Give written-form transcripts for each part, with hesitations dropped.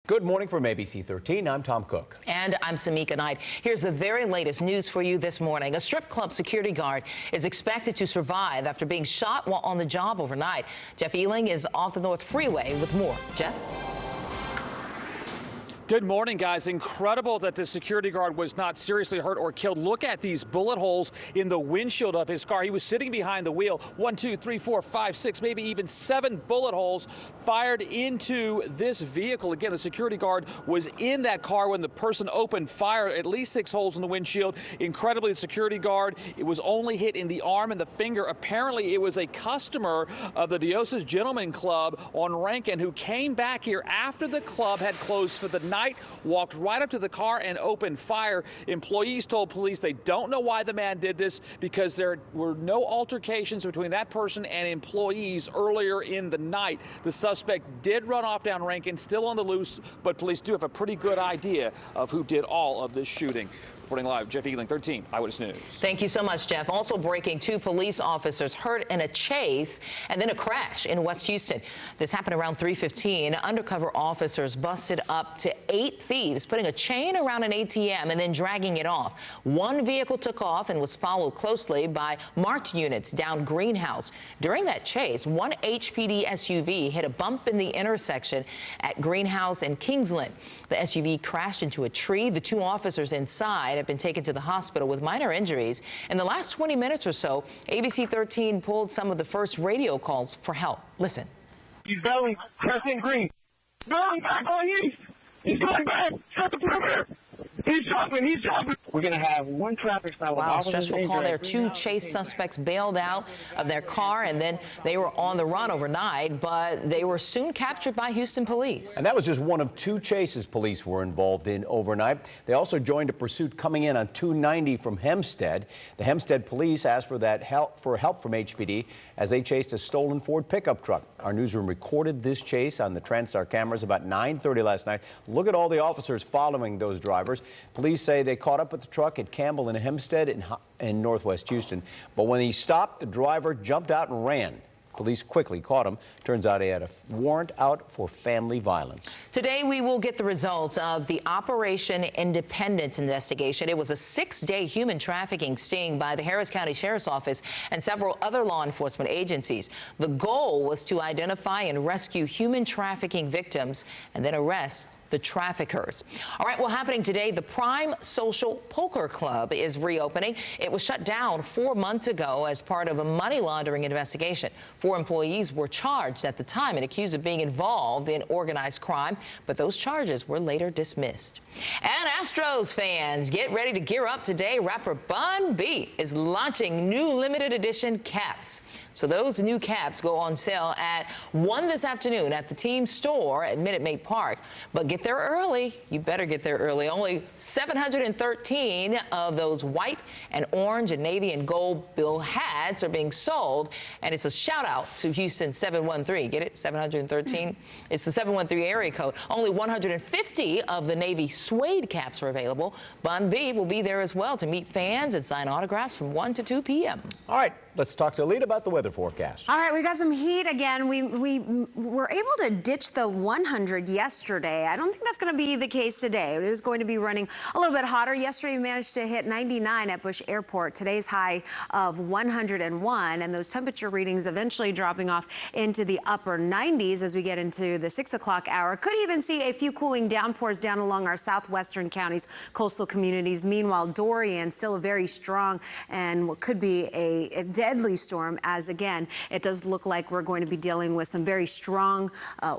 Good morning from ABC 13. I'm Tom Cook. And I'm Samika Knight. Here's the very latest news for you this morning. A strip club security guard is expected to survive after being shot while on the job overnight. Jeff Ealing is off the North Freeway with more. Jeff? Good morning, guys. Incredible that the security guard was not seriously hurt or killed. Look at these bullet holes in the windshield of his car. He was sitting behind the wheel. 1, 2, 3, 4, 5, 6, maybe even 7 bullet holes fired into this vehicle. Again, the security guard was in that car when the person opened fire. At least 6 holes in the windshield. Incredibly, the security guard, it was only hit in the arm and the finger. Apparently, it was a customer of the Diosa's Gentleman Club on Rankin who came back here after the club had closed for the night. Walked right up to the car and opened fire. Employees told police they don't know why the man did this because there were no altercations between that person and employees earlier in the night. The suspect did run off down Rankin, still on the loose, but police do have a pretty good idea of who did all of this shooting. Reporting live, Jeff Ealing, 13 Eyewitness News. Thank you so much, Jeff. Also breaking, 2 police officers hurt in a chase and then a crash in West Houston. This happened around 3:15. Undercover officers busted up to 8 thieves, putting a chain around an ATM and then dragging it off. One vehicle took off and was followed closely by marked units down Greenhouse. During that chase, one HPD SUV hit a bump in the intersection at Greenhouse and Kingsland. The SUV crashed into a tree. The 2 officers inside have been taken to the hospital with minor injuries. In the last 20 minutes or so, ABC 13 pulled some of the first radio calls for help. Listen. He's battling, pressing green. Battling back on east. He's going back. Shut the perimeter. He's jumping. He's jumping. We're going to have 1 traffic stop. Wow, stressful call there. 2 chase suspects bailed out of their car, and then they were on the run overnight, but they were soon captured by Houston police. And that was just one of 2 chases police were involved in overnight. They also joined a pursuit coming in on 290 from Hempstead. The Hempstead police asked for help from HPD as they chased a stolen Ford pickup truck. Our newsroom recorded this chase on the TransStar cameras about 9:30 last night. Look at all the officers following those drivers. Police say they caught up with the truck at Campbell and Hempstead in northwest Houston. But when he stopped, the driver jumped out and ran. Police quickly caught him. Turns out he had a warrant out for family violence. Today, we will get the results of the Operation Independence investigation. It was a 6-day human trafficking sting by the Harris County Sheriff's Office and several other law enforcement agencies. The goal was to identify and rescue human trafficking victims and then arrest the traffickers. All right, well, happening today, the Prime Social Poker Club is reopening. It was shut down 4 months ago as part of a money laundering investigation. 4 employees were charged at the time and accused of being involved in organized crime, but those charges were later dismissed. And Astros fans, get ready to gear up today. Rapper Bun B is launching new limited edition caps. So those new caps go on sale at 1 this afternoon at the team store at Minute Maid Park. But get there early. You better get there early. Only 713 of those white and orange and navy and gold bill hats are being sold. And it's a shout out to Houston 713. Get it? 713. It's the 713 area code. Only 150 of the navy suede caps are available. Bun B will be there as well to meet fans and sign autographs from 1 to 2 p.m. All right, let's talk to Alita about the weather forecast. All right, we got some heat again. We were able to ditch the 100 yesterday. I don't think that's going to be the case today. It is going to be running a little bit hotter. Yesterday, we managed to hit 99 at Bush Airport. Today's high of 101, and those temperature readings eventually dropping off into the upper 90s as we get into the 6 o'clock hour. Could even see a few cooling downpours down along our southwestern counties, coastal communities. Meanwhile, Dorian still a very strong and what could be a deadly storm, as again, it does look like we're going to be dealing with some very strong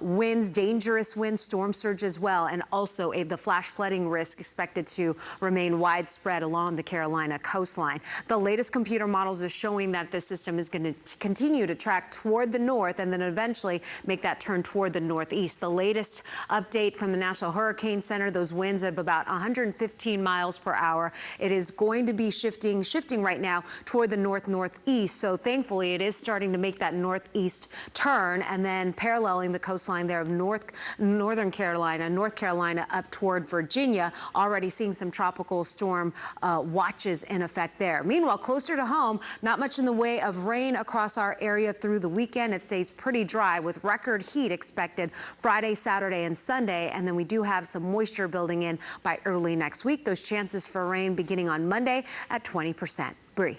winds, dangerous winds, storm surge as well, and also the flash flooding risk expected to remain widespread along the Carolina coastline. The latest computer models are showing that the system is going to continue to track toward the north and then eventually make that turn toward the northeast. The latest update from the National Hurricane Center, those winds of about 115 miles per hour. It is going to be shifting right now toward the northeast east. So thankfully, it is starting to make that northeast turn and then paralleling the coastline there of North Carolina up toward Virginia. Already seeing some tropical storm watches in effect there. Meanwhile, closer to home, not much in the way of rain across our area through the weekend. It stays pretty dry with record heat expected Friday, Saturday, and Sunday. And then we do have some moisture building in by early next week. Those chances for rain beginning on Monday at 20%. Bree.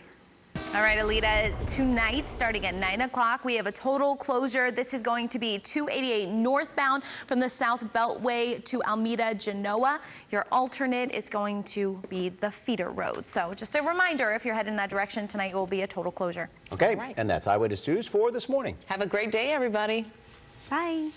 All right, Alita, tonight starting at 9 o'clock, we have a total closure. This is going to be 288 northbound from the South Beltway to Alameda, Genoa. Your alternate is going to be the feeder road. So just a reminder, if you're heading in that direction tonight, it will be a total closure. Okay, and that's Eyewitness News for this morning. Have a great day, everybody. Bye.